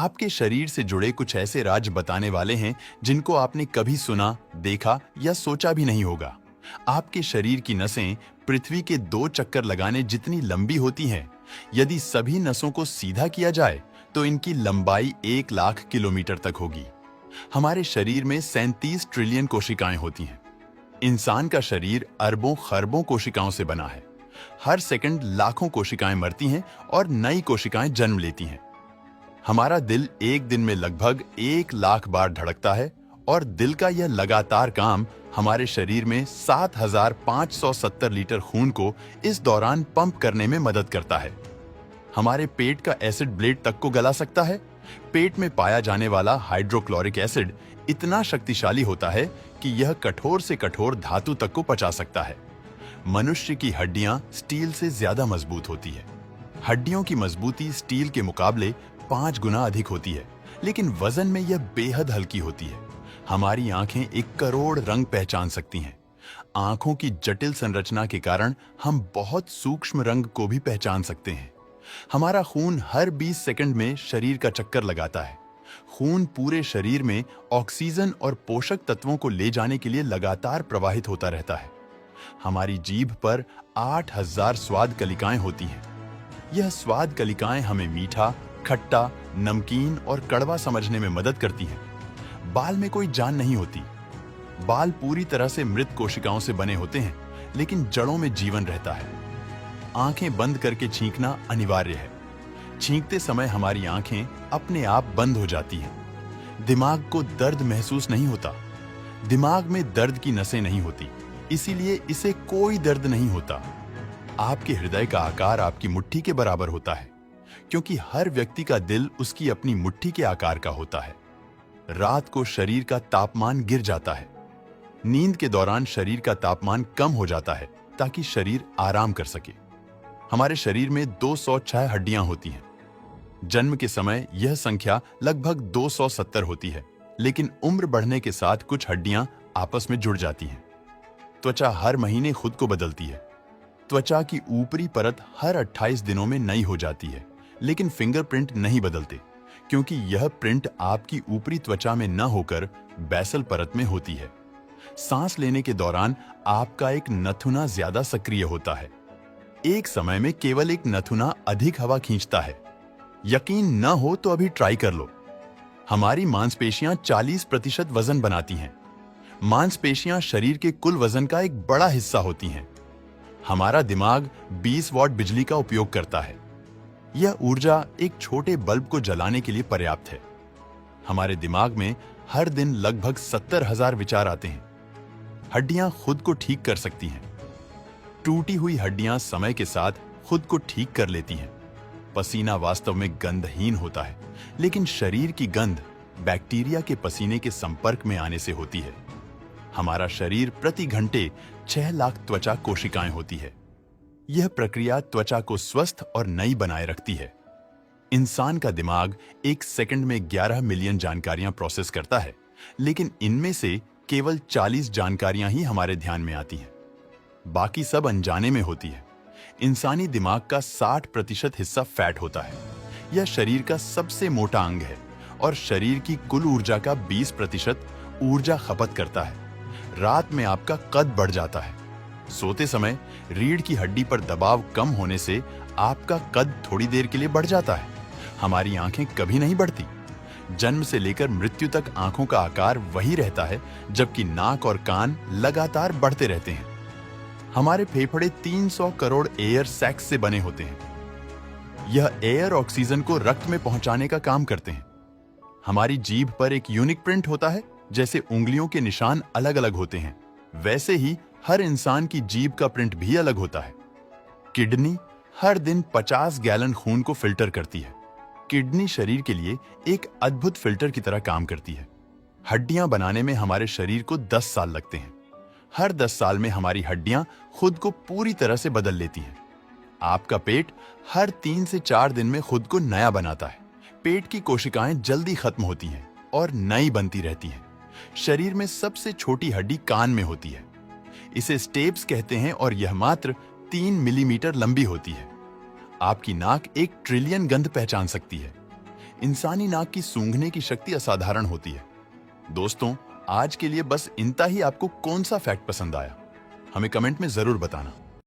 आपके शरीर से जुड़े कुछ ऐसे राज बताने वाले हैं जिनको आपने कभी सुना, देखा या सोचा भी नहीं होगा। आपके शरीर की नसें पृथ्वी के 2 चक्कर लगाने जितनी लंबी होती हैं। यदि सभी नसों को सीधा किया जाए तो इनकी लंबाई 1 लाख किलोमीटर तक होगी। हमारे शरीर में 37 ट्रिलियन कोशिकाएं होती हैं। इंसान का शरीर अरबों खरबों कोशिकाओं से बना है। हर सेकंड लाखों कोशिकाएं मरती हैं और नई कोशिकाएं जन्म लेती हैं। हमारा दिल एक दिन में लगभग 1 लाख बार धड़कता है और दिल का यह लगातार काम हमारे शरीर में 7,570 लीटर खून को इस दौरान पंप करने में मदद करता है। हमारे पेट का एसिड ब्लेड तक को गला सकता है। पेट में पाया जाने वाला हाइड्रोक्लोरिक एसिड इतना शक्तिशाली होता है कि यह कठोर से कठोर धातु तक को पचा सकता है। मनुष्य की हड्डियां स्टील से ज्यादा मजबूत होती है। हड्डियों की मजबूती स्टील के मुकाबले 5 गुना अधिक होती है, लेकिन वजन में यह बेहद हल्की होती है। हमारी आंखें 1 करोड़ रंग पहचान सकती हैं। आंखों की जटिल संरचना के कारण हम बहुत सूक्ष्म रंग को भी पहचान सकते हैं। हमारा खून हर 20 सेकंड में शरीर का चक्कर लगाता है। खून पूरे शरीर में ऑक्सीजन और पोषक तत्वों को ले जाने के लिए लगातार प्रवाहित होता रहता है। हमारी जीभ पर 8,000 स्वाद कलिकाएं होती हैं। यह स्वाद कलिकाएं हमें मीठा, खट्टा, नमकीन और कड़वा समझने में मदद करती हैं। बाल में कोई जान नहीं होती। बाल पूरी तरह से मृत कोशिकाओं से बने होते हैं, लेकिन जड़ों में जीवन रहता है। आंखें बंद करके छींकना अनिवार्य है। छींकते समय हमारी आंखें अपने आप बंद हो जाती हैं। दिमाग को दर्द महसूस नहीं होता। दिमाग में दर्द की नसें नहीं होती, इसीलिए इसे कोई दर्द नहीं होता। आपके हृदय का आकार आपकी मुट्ठी के बराबर होता है, क्योंकि हर व्यक्ति का दिल उसकी अपनी मुट्ठी के आकार का होता है। रात को शरीर का तापमान गिर जाता है। नींद के दौरान शरीर का तापमान कम हो जाता है ताकि शरीर आराम कर सके। हमारे शरीर में 206 हड्डियां होती हैं। जन्म के समय यह संख्या लगभग 270 होती है, लेकिन उम्र बढ़ने के साथ कुछ हड्डियां आपस में जुड़ जाती हैं। त्वचा हर महीने खुद को बदलती है। त्वचा की ऊपरी परत हर 28 दिनों में नई हो जाती है, लेकिन फिंगरप्रिंट नहीं बदलते, क्योंकि यह प्रिंट आपकी ऊपरी त्वचा में न होकर बेसल परत में होती है। सांस लेने के दौरान आपका एक नथुना ज्यादा सक्रिय होता है। एक समय में केवल एक नथुना अधिक हवा खींचता है। यकीन न हो तो अभी ट्राई कर लो। हमारी मांसपेशियां 40% वजन बनाती हैं। मांसपेशियां शरीर के कुल वजन का एक बड़ा हिस्सा होती हैं। हमारा दिमाग 20 वॉट बिजली का उपयोग करता है। यह ऊर्जा एक छोटे बल्ब को जलाने के लिए पर्याप्त है। हमारे दिमाग में हर दिन लगभग 70,000 विचार आते हैं। हड्डियां खुद को ठीक कर सकती हैं। टूटी हुई हड्डियां समय के साथ खुद को ठीक कर लेती हैं। पसीना वास्तव में गंधहीन होता है, लेकिन शरीर की गंध बैक्टीरिया के पसीने के संपर्क में आने से होती है। हमारा शरीर प्रति घंटे 6 लाख त्वचा कोशिकाएं होती है। यह प्रक्रिया त्वचा को स्वस्थ और नई बनाए रखती है। इंसान का दिमाग एक सेकंड में 11 मिलियन जानकारियां प्रोसेस करता है, लेकिन इनमें से केवल 40 जानकारियां ही हमारे ध्यान में आती हैं। बाकी सब अनजाने में होती है। इंसानी दिमाग का 60% हिस्सा फैट होता है। यह शरीर का सबसे मोटा अंग है और शरीर की कुल ऊर्जा का 20% ऊर्जा खपत करता है। रात में आपका कद बढ़ जाता है। सोते समय रीढ़ की हड्डी पर दबाव कम होने से आपका कद थोड़ी देर के लिए बढ़ जाता है। हमारी आंखें कभी नहीं बढ़ती। जन्म से लेकर मृत्यु तक आंखों का आकार वही रहता है, जबकि नाक और कान लगातार बढ़ते रहते हैं। हमारे फेफड़े 300 करोड़ एयर सैक्स से बने होते हैं। यह एयर ऑक्सीजन को रक्त में पहुंचाने का काम करते हैं। हमारी जीभ पर एक यूनिक प्रिंट होता है। जैसे उंगलियों के निशान अलग अलग होते हैं, वैसे ही हर इंसान की जीभ का प्रिंट भी अलग होता है। किडनी हर दिन 50 गैलन खून को फिल्टर करती है। किडनी शरीर के लिए एक अद्भुत फिल्टर की तरह काम करती है। हड्डियां बनाने में हमारे शरीर को 10 साल लगते हैं। हर 10 साल में हमारी हड्डियां खुद को पूरी तरह से बदल लेती हैं। आपका पेट हर 3 से 4 दिन में खुद को नया बनाता है। पेट की कोशिकाएं जल्दी खत्म होती हैं और नई बनती रहती हैं। शरीर में सबसे छोटी हड्डी कान में होती है। इसे स्टेप्स कहते हैं और यह मात्र 3 मिलीमीटर लंबी होती है। आपकी नाक 1 ट्रिलियन गंध पहचान सकती है। इंसानी नाक की सूंघने की शक्ति असाधारण होती है। दोस्तों, आज के लिए बस इतना ही। आपको कौन सा फैक्ट पसंद आया, हमें कमेंट में जरूर बताना।